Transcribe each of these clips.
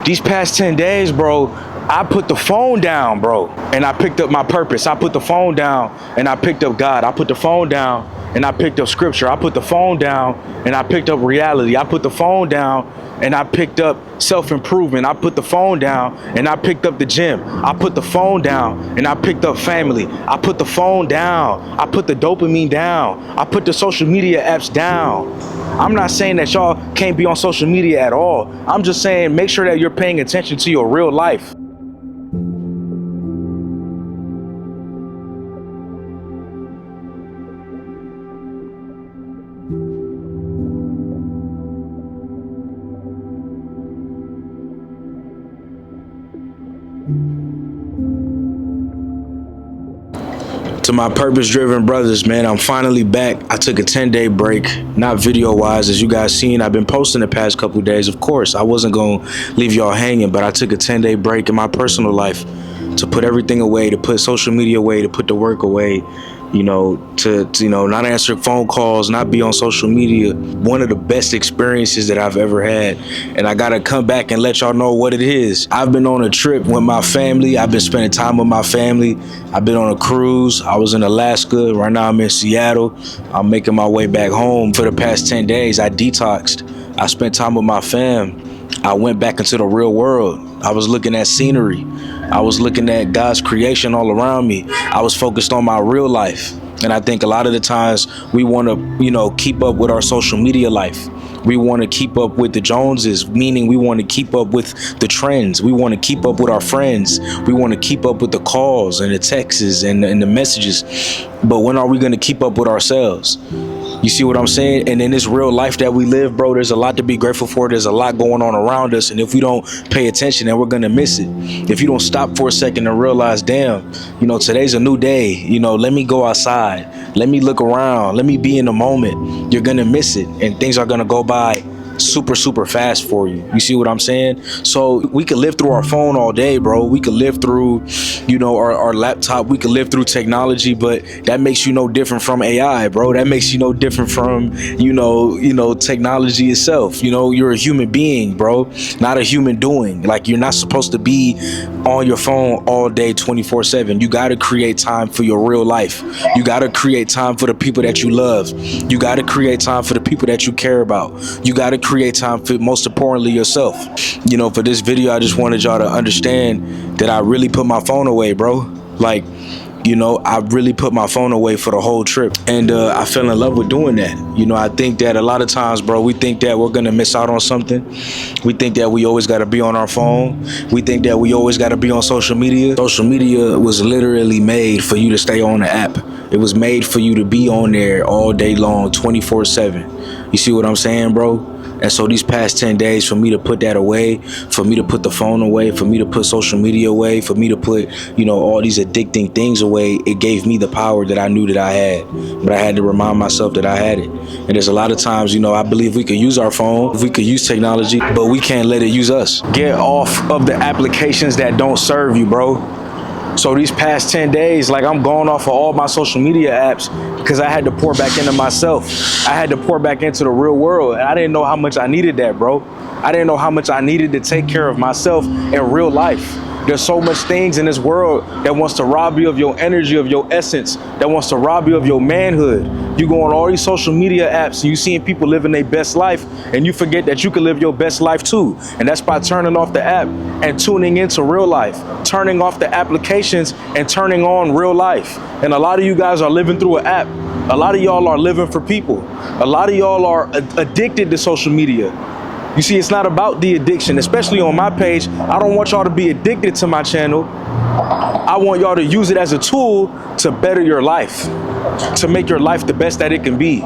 These past 10 days, bro, I put the phone down, bro, and I picked up my purpose. I put the phone down and I picked up God. I put the phone down and I picked up scripture. I put the phone down and I picked up reality. I put the phone down and I picked up self-improvement. I put the phone down and I picked up the gym. I put the phone down and I picked up family. I put the phone down. I put the dopamine down. I put the social media apps down. I'm not saying that y'all can't be on social media at all. I'm just saying make sure that you're paying attention to your real life. To my purpose-driven brothers, man, I'm finally back. I took a 10-day break, not video-wise. As you guys seen, I've been posting the past couple of days. Of course, I wasn't going to leave y'all hanging, but I took a 10-day break in my personal life to put everything away, to put social media away, to put the work away, to not answer phone calls, not be on social media. One of the best experiences that I've ever had. And I gotta come back and let y'all know what it is. I've been on a trip with my family. I've been spending time with my family. I've been on a cruise. I was in Alaska. Right now I'm in Seattle. I'm making my way back home. For the past 10 days, I detoxed. I spent time with my fam. I went back into the real world. I was looking at scenery. I was looking at God's creation all around me. I was focused on my real life. And I think a lot of the times we want to, keep up with our social media life. We want to keep up with the Joneses, meaning we want to keep up with the trends. We want to keep up with our friends. We want to keep up with the calls and the texts and the messages. But when are we going to keep up with ourselves? You see what I'm saying? And in this real life that we live, bro, there's a lot to be grateful for. There's a lot going on around us. And if we don't pay attention, then we're going to miss it. If you don't stop for a second and realize, damn, today's a new day. Let me go outside. Let me look around. Let me be in the moment. You're going to miss it. And things are going to go by super, super fast for you. You see what I'm saying? So we could live through our phone all day, bro. We could live through, our laptop. We could live through technology, but that makes you no different from AI, bro. That makes you no different from, technology itself. You're a human being, bro, not a human doing. Like, you're not supposed to be on your phone all day 24/7. You got to create time for your real life. You got to create time for the people that you love. You got to create time for the people that you care about. You got to create time for, most importantly, yourself. For this video, I just wanted y'all to understand that I really put my phone away, bro. Like, I really put my phone away for the whole trip. And I fell in love with doing that. I think that a lot of times, bro, we think that we're going to miss out on something. We think that we always got to be on our phone. We think that we always got to be on social media. Social media was literally made for you to stay on the app. It was made for you to be on there all day long, 24/7. You see what I'm saying, bro? And so these past 10 days, for me to put that away, for me to put the phone away, for me to put social media away, for me to put, all these addicting things away, it gave me the power that I knew that I had. But I had to remind myself that I had it. And there's a lot of times, I believe we could use our phone, we could use technology, but we can't let it use us. Get off of the applications that don't serve you, bro. So these past 10 days, like, I'm going off of all my social media apps because I had to pour back into myself. I had to pour back into the real world. And I didn't know how much I needed that, bro. I didn't know how much I needed to take care of myself in real life. There's so much things in this world that wants to rob you of your energy, of your essence, that wants to rob you of your manhood. You go on all these social media apps and you seeing people living their best life, and you forget that you can live your best life too. And that's by turning off the app and tuning into real life, turning off the applications and turning on real life. And a lot of you guys are living through an app. A lot of y'all are living for people. A lot of y'all are addicted to social media. You see, it's not about the addiction, especially on my page. I don't want y'all to be addicted to my channel. I want y'all to use it as a tool to better your life, to make your life the best that it can be.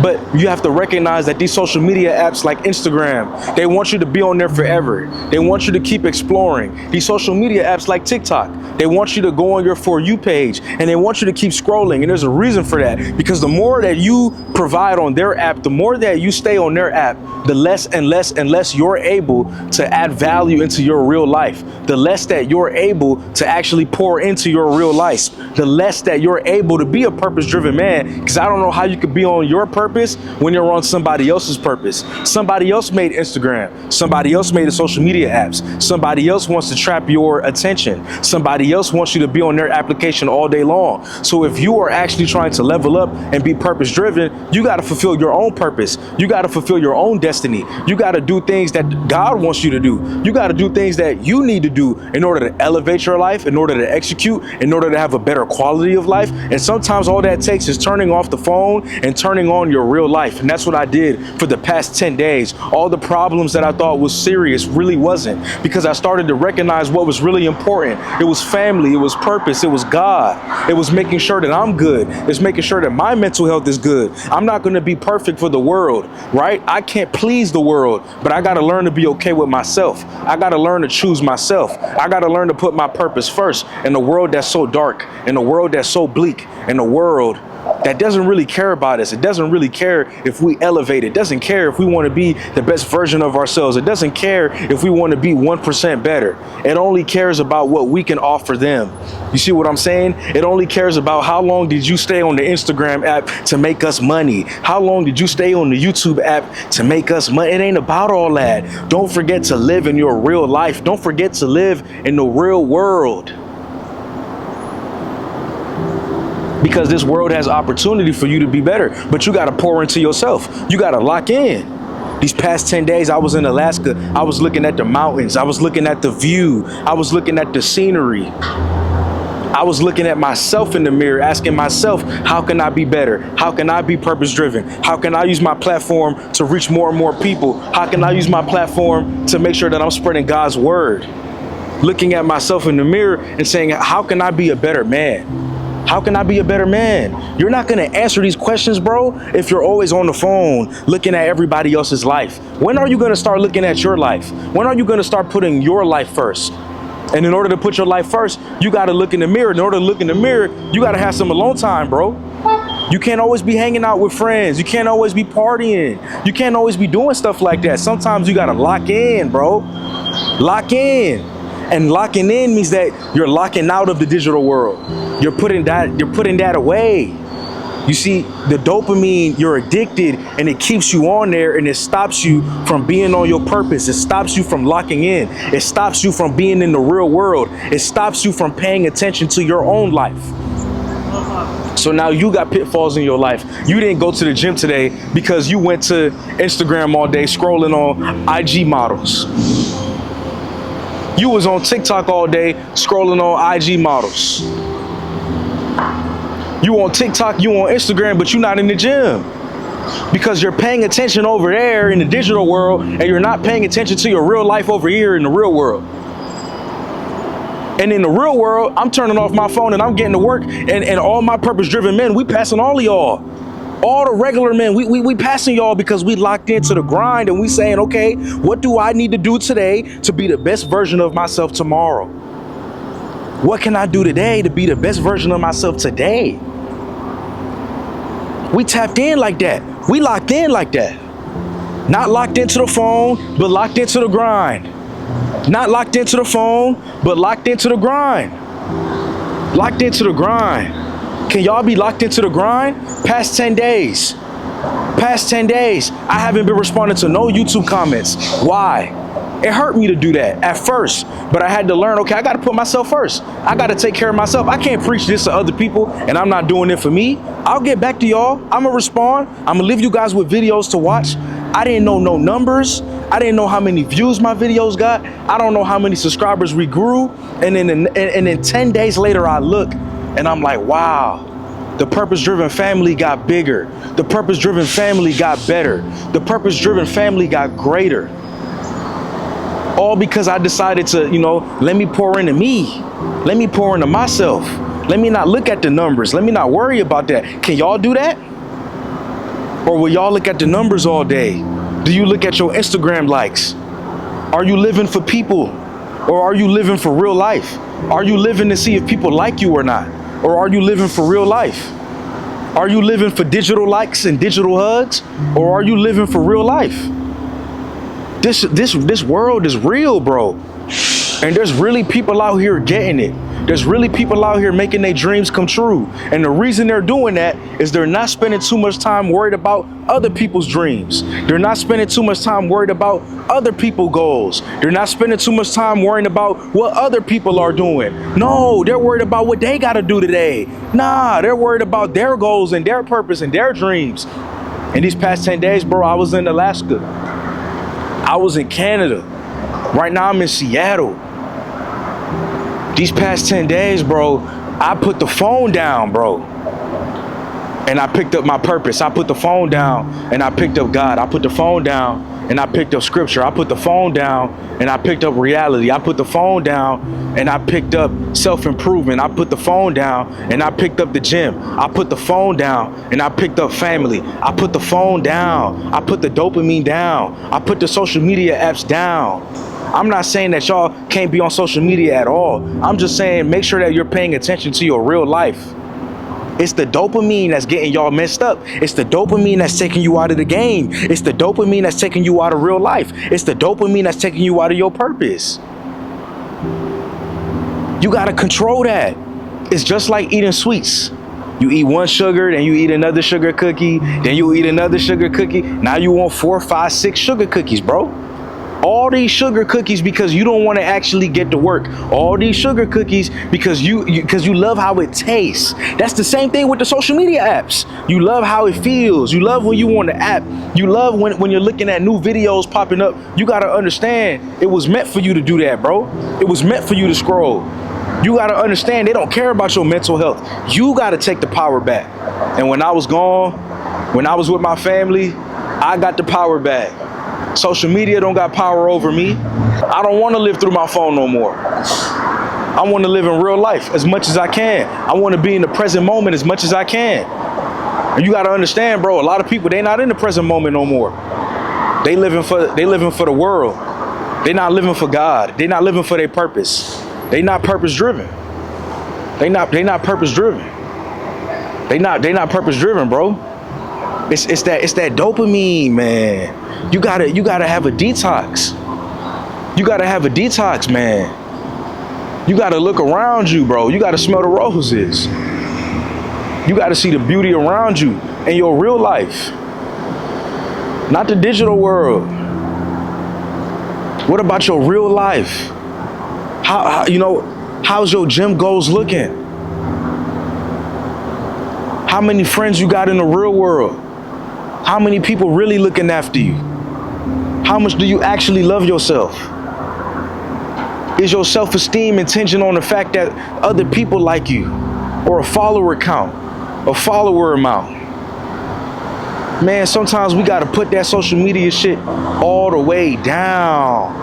But you have to recognize that these social media apps like Instagram, they want you to be on there forever. They want you to keep exploring. These social media apps like TikTok, they want you to go on your For You page and they want you to keep scrolling. And there's a reason for that, because the more that you provide on their app, the more that you stay on their app, the less and less and less you're able to add value into your real life. The less that you're able to actually pour into your real life. The less that you're able to be a purpose-driven man, because I don't know how you could be on your purpose purpose when you're on somebody else's purpose. Somebody else made Instagram. Somebody else made the social media apps. Somebody else wants to trap your attention. Somebody else wants you to be on their application all day long. So if you are actually trying to level up and be purpose driven, you got to fulfill your own purpose. You got to fulfill your own destiny. You got to do things that God wants you to do. You got to do things that you need to do in order to elevate your life, in order to execute, in order to have a better quality of life. And sometimes all that takes is turning off the phone and turning on your real life. And that's what I did for the past 10 days. All the problems that I thought was serious really wasn't, because I started to recognize what was really important. It was family, it was purpose, it was God. It was making sure that I'm good. It's making sure that my mental health is good. I'm not going to be perfect for the world, right? I can't please the world, but I got to learn to be okay with myself. I got to learn to choose myself. I got to learn to put my purpose first in a world that's so dark, in a world that's so bleak, in a world that doesn't really care about us. It doesn't really care if we elevate. It doesn't care if we want to be the best version of ourselves. It doesn't care if we want to be 1% better. It only cares about what we can offer them. You see what I'm saying? It only cares about how long did you stay on the Instagram app to make us money? How long did you stay on the YouTube app to make us money? It ain't about all that. Don't forget to live in your real life. Don't forget to live in the real world. Because this world has opportunity for you to be better, but you got to pour into yourself. You got to lock in. These past 10 days, I was in Alaska. I was looking at the mountains. I was looking at the view. I was looking at the scenery. I was looking at myself in the mirror, asking myself, how can I be better? How can I be purpose driven? How can I use my platform to reach more and more people? How can I use my platform to make sure that I'm spreading God's word? Looking at myself in the mirror and saying, how can I be a better man? How can I be a better man? You're not going to answer these questions, bro, if you're always on the phone looking at everybody else's life. When are you going to start looking at your life? When are you going to start putting your life first? And in order to put your life first, you got to look in the mirror. In order to look in the mirror, you got to have some alone time, bro. You can't always be hanging out with friends. You can't always be partying. You can't always be doing stuff like that. Sometimes you got to lock in, bro. Lock in. And locking in means that you're locking out of the digital world. You're putting that away. You see, the dopamine, you're addicted, and it keeps you on there, and it stops you from being on your purpose. It stops you from locking in. It stops you from being in the real world. It stops you from paying attention to your own life. So now you got pitfalls in your life. You didn't go to the gym today because you went to Instagram all day scrolling on IG models. You was on TikTok all day scrolling on IG models. You on TikTok, you on Instagram, but you're not in the gym because you're paying attention over there in the digital world and you're not paying attention to your real life over here in the real world. And in the real world, I'm turning off my phone and I'm getting to work, and all my purpose-driven men, we passing all of y'all. All the regular men, we passing y'all because we locked into the grind and we saying, okay, what do I need to do today to be the best version of myself tomorrow? What can I do today to be the best version of myself today? We tapped in like that. We locked in like that. Not locked into the phone, but locked into the grind. Not locked into the phone, but locked into the grind. Locked into the grind. Can y'all be locked into the grind? Past 10 days. Past 10 days, I haven't been responding to no YouTube comments. Why? It hurt me to do that at first, but I had to learn, okay, I got to put myself first. I got to take care of myself. I can't preach this to other people and I'm not doing it for me. I'll get back to y'all. I'm going to respond. I'm going to leave you guys with videos to watch. I didn't know no numbers. I didn't know how many views my videos got. I don't know how many subscribers we grew. And then 10 days later, I look and I'm like, wow, the purpose-driven family got bigger. The purpose-driven family got better. The purpose-driven family got greater. All because I decided to, let me pour into me. Let me pour into myself. Let me not look at the numbers. Let me not worry about that. Can y'all do that? Or will y'all look at the numbers all day? Do you look at your Instagram likes? Are you living for people? Or are you living for real life? Are you living to see if people like you or not? Or are you living for real life? Are you living for digital likes and digital hugs? Or are you living for real life? This world is real, bro. And there's really people out here getting it. There's really people out here making their dreams come true. And the reason they're doing that is they're not spending too much time worried about other people's dreams. They're not spending too much time worried about other people's goals. They're not spending too much time worrying about what other people are doing. No, they're worried about what they got to do today. Nah, they're worried about their goals and their purpose and their dreams. In these past 10 days, bro, I was in Alaska. I was in Canada. Right now I'm in Seattle. These past 10 days, bro, I put the phone down, bro. And I picked up my purpose. I put the phone down and I picked up God. I put the phone down and I picked up scripture. I put the phone down and I picked up reality. I put the phone down and I picked up self-improvement. I put the phone down and I picked up the gym. I put the phone down and I picked up family. I put the phone down. I put the dopamine down. I put the social media apps down. I'm not saying that y'all can't be on social media at all. I'm just saying make sure that you're paying attention to your real life. It's the dopamine that's getting y'all messed up. It's the dopamine that's taking you out of the game. It's the dopamine that's taking you out of real life. It's the dopamine that's taking you out of your purpose. You gotta control that. It's just like eating sweets. You eat one sugar, then you eat another sugar cookie, then you eat another sugar cookie. Now you want 4, 5, 6 sugar cookies, bro. All these sugar cookies because you don't want to actually get to work. All these sugar cookies because you love how it tastes. That's the same thing with the social media apps. You love how it feels. You love when you on the app. You love when you're looking at new videos popping up. You got to understand it was meant for you to do that, bro. It was meant for you to scroll. You got to understand they don't care about your mental health. You got to take the power back. And when I was gone, when I was with my family, I got the power back. Social media don't got power over me. I don't want to live through my phone no more. I want to live in real life as much as I can. I want to be in the present moment as much as I can. And you got to understand, bro, a lot of people, they not in the present moment no more. They living for the world. They not living for God. They not living for their purpose. They not purpose driven. They not purpose driven. They not purpose driven, bro. It's that dopamine, man. You gotta have a detox. You gotta have a detox, man. You gotta look around you, bro. You gotta smell the roses. You gotta see the beauty around you in your real life, not the digital world. What about your real life? How's your gym goals looking? How many friends you got in the real world? How many people really looking after you? How much do you actually love yourself? Is your self-esteem contingent on the fact that other people like you, or a follower count, a follower amount? Man, sometimes we gotta put that social media shit all the way down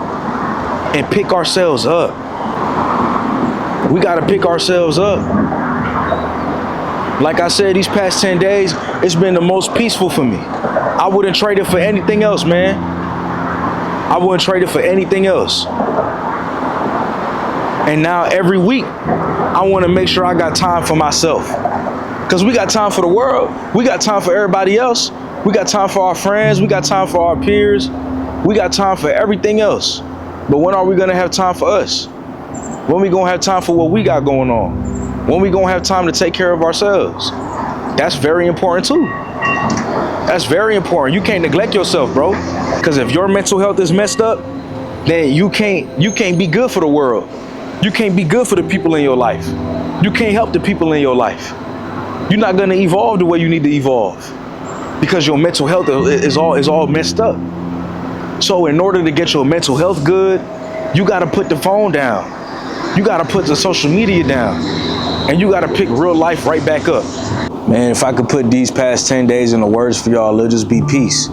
and pick ourselves up. We gotta pick ourselves up. Like I said, these past 10 days, it's been the most peaceful for me. I wouldn't trade it for anything else, man. I wouldn't trade it for anything else. And now every week, I want to make sure I got time for myself. Because we got time for the world. We got time for everybody else. We got time for our friends. We got time for our peers. We got time for everything else. But when are we going to have time for us? When we going to have time for what we got going on? When we going to have time to take care of ourselves? That's very important too. That's very important. You can't neglect yourself, bro. Because if your mental health is messed up, then you can't be good for the world. You can't be good for the people in your life. You can't help the people in your life. You're not gonna evolve the way you need to evolve because your mental health is all messed up. So in order to get your mental health good, you gotta put the phone down. You gotta put the social media down, and you gotta pick real life right back up. Man, if I could put these past 10 days into words for y'all, it'll just be peace.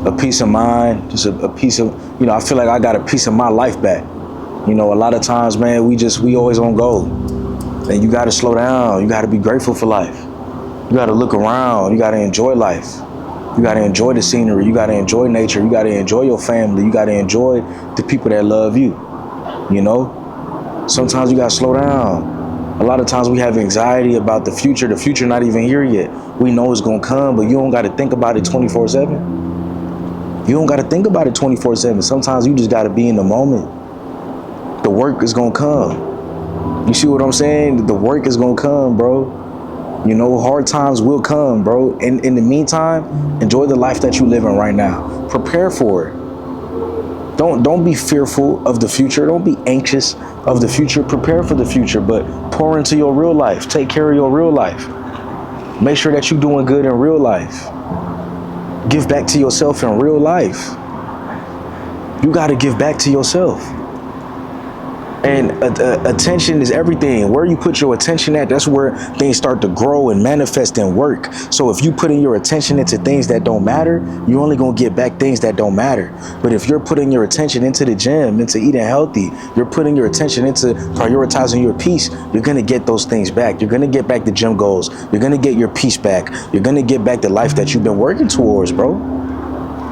A peace of mind, just a piece of, I feel like I got a piece of my life back. A lot of times, man, we always on go. And you gotta slow down. You gotta be grateful for life. You gotta look around. You gotta enjoy life. You gotta enjoy the scenery. You gotta enjoy nature. You gotta enjoy your family. You gotta enjoy the people that love you. Sometimes you gotta slow down. A lot of times we have anxiety about the future not even here yet. We know it's gonna come, but you don't gotta think about it 24/7. You don't gotta think about it 24/7. Sometimes you just gotta be in the moment. The work is gonna come. You see what I'm saying? The work is gonna come, bro. You know, hard times will come, bro. In the meantime, enjoy the life that you living right now. Prepare for it. Don't be fearful of the future. Don't be anxious of the future. Prepare for the future, but pour into your real life. Take care of your real life. Make sure that you're doing good in real life. Give back to yourself in real life. You got to give back to yourself. And attention is everything. Where you put your attention at, that's where things start to grow and manifest and work. So if you putting your attention into things that don't matter, you're only going to get back things that don't matter. But if you're putting your attention into the gym, into eating healthy, you're putting your attention into prioritizing your peace, you're going to get those things back. You're going to get back the gym goals. You're going to get your peace back. You're going to get back the life that you've been working towards, bro.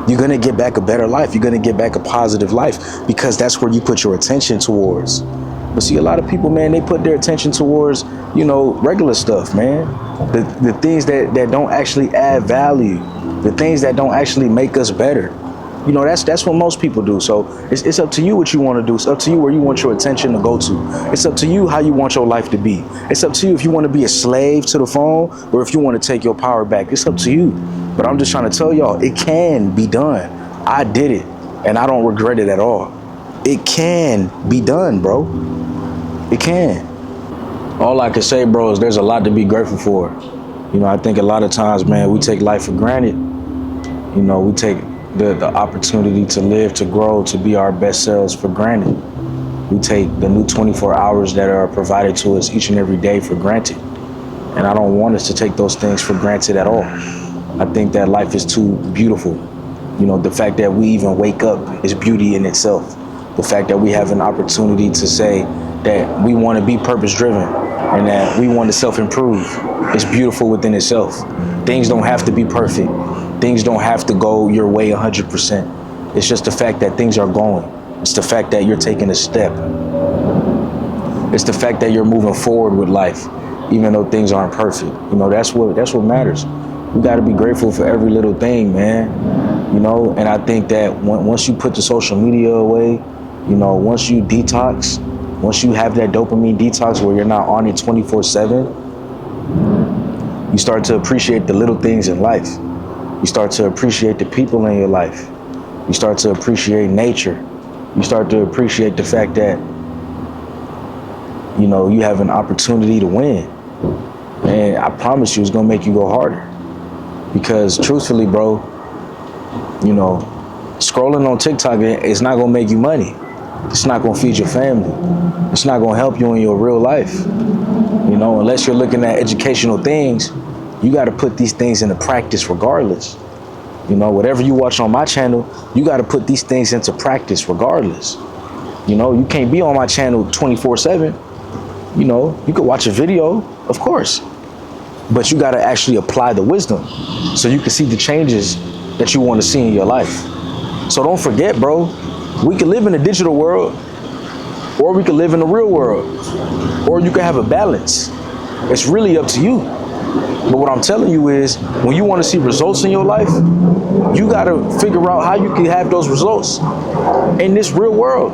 You're going to get back a better life. You're going to get back a positive life because that's where you put your attention towards. But see, a lot of people, man, they put their attention towards, you know, regular stuff, man. The things that don't actually add value, the things that don't actually make us better. You know, that's what most people do. So it's up to you what you want to do. It's up to you where you want your attention to go to. It's up to you how you want your life to be. It's up to you if you want to be a slave to the phone or if you want to take your power back. It's up to you. But I'm just trying to tell y'all, it can be done. I did it, and I don't regret it at all. It can be done, bro. It can. All I can say, bro, is there's a lot to be grateful for. You know, I think a lot of times, man, we take life for granted. You know, we take the opportunity to live, to grow, to be our best selves for granted. We take the new 24 hours that are provided to us each and every day for granted. And I don't want us to take those things for granted at all. I think that life is too beautiful. You know, the fact that we even wake up is beauty in itself. The fact that we have an opportunity to say that we want to be purpose driven and that we want to self-improve is beautiful within itself. Things don't have to be perfect. Things don't have to go your way 100%. It's just the fact that things are going. It's the fact that you're taking a step. It's the fact that you're moving forward with life, even though things aren't perfect. You know, that's what matters. We got to be grateful for every little thing, man. You know, and I think that once you put the social media away, you know, once you detox, once you have that dopamine detox where you're not on it 24/7, you start to appreciate the little things in life. You start to appreciate the people in your life. You start to appreciate nature. You start to appreciate the fact that, you know, you have an opportunity to win. And I promise you it's going to make you go harder. Because truthfully, bro, you know, scrolling on TikTok is not going to make you money. It's not going to feed your family. It's not going to help you in your real life. You know, unless you're looking at educational things, you got to put these things into practice regardless. You know, whatever you watch on my channel, you got to put these things into practice regardless. You know, you can't be on my channel 24/7. You know, you could watch a video, of course, but you got to actually apply the wisdom so you can see the changes that you want to see in your life. So don't forget, bro, we can live in a digital world or we can live in the real world, or you can have a balance. It's really up to you. But what I'm telling you is when you want to see results in your life, you got to figure out how you can have those results in this real world.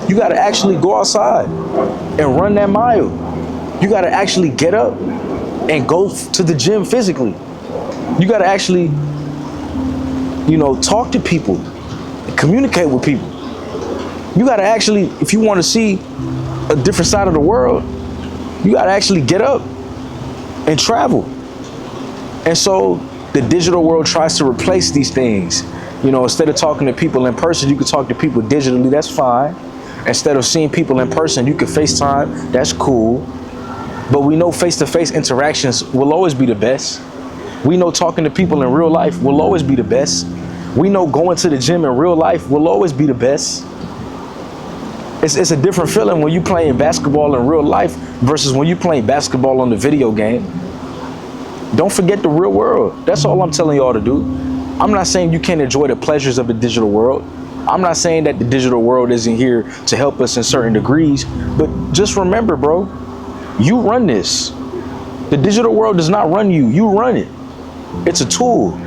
You got to actually go outside and run that mile. You got to actually get up and go to the gym physically. You got to actually, you know, talk to people, communicate with people. You got to actually, if you want to see a different side of the world, you got to actually get up and travel. And so the digital world tries to replace these things. You know, instead of talking to people in person, you can talk to people digitally, that's fine. Instead of seeing people in person, you can FaceTime, that's cool. But we know face-to-face interactions will always be the best. We know talking to people in real life will always be the best. We know going to the gym in real life will always be the best. It's a different feeling when you playing basketball in real life versus when you playing basketball on the video game. Don't forget the real world. That's all I'm telling y'all to do. I'm not saying you can't enjoy the pleasures of the digital world. I'm not saying that the digital world isn't here to help us in certain degrees, but just remember, bro, you run this. The digital world does not run you. You run it. It's a tool.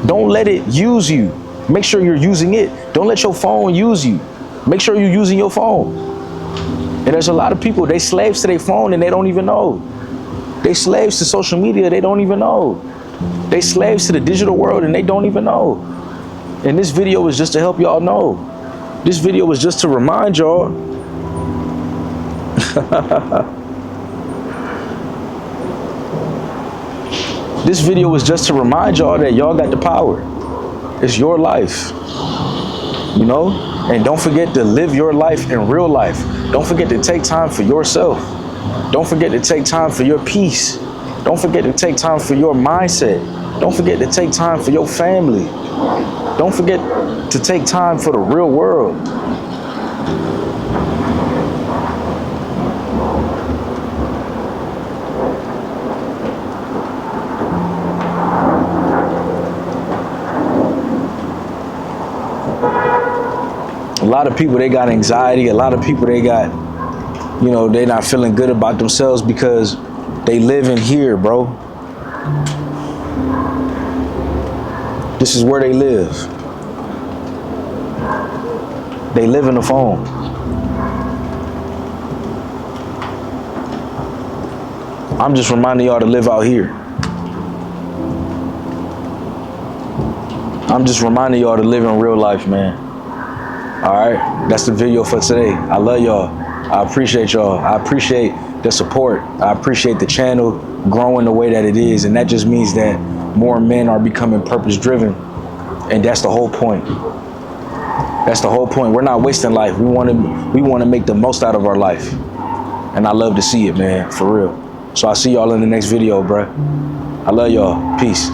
Don't let it use you. Make sure you're using it. Don't let your phone use you. Make sure you're using your phone. And there's a lot of people, they slaves to their phone and they don't even know. They slaves to social media, they don't even know. They slaves to the digital world and they don't even know. And this video was just to help y'all know. This video was just to remind y'all. This video was just to remind y'all that y'all got the power. It's your life, you know? And don't forget to live your life in real life. Don't forget to take time for yourself. Don't forget to take time for your peace. Don't forget to take time for your mindset. Don't forget to take time for your family. Don't forget to take time for the real world. A lot of people, they got anxiety. A lot of people, they got, you know, they're not feeling good about themselves because they live in here, bro. This is where they live. They live in the phone. I'm just reminding y'all to live out here. I'm just reminding y'all to live in real life, man. All right, that's the video for today. I love y'all. I appreciate y'all. I appreciate the support. I appreciate the channel growing the way that it is. And that just means that more men are becoming purpose driven. And that's the whole point. That's the whole point. We're not wasting life. We want to make the most out of our life. And I love to see it, man, for real. So I'll see y'all in the next video, bruh. I love y'all. Peace.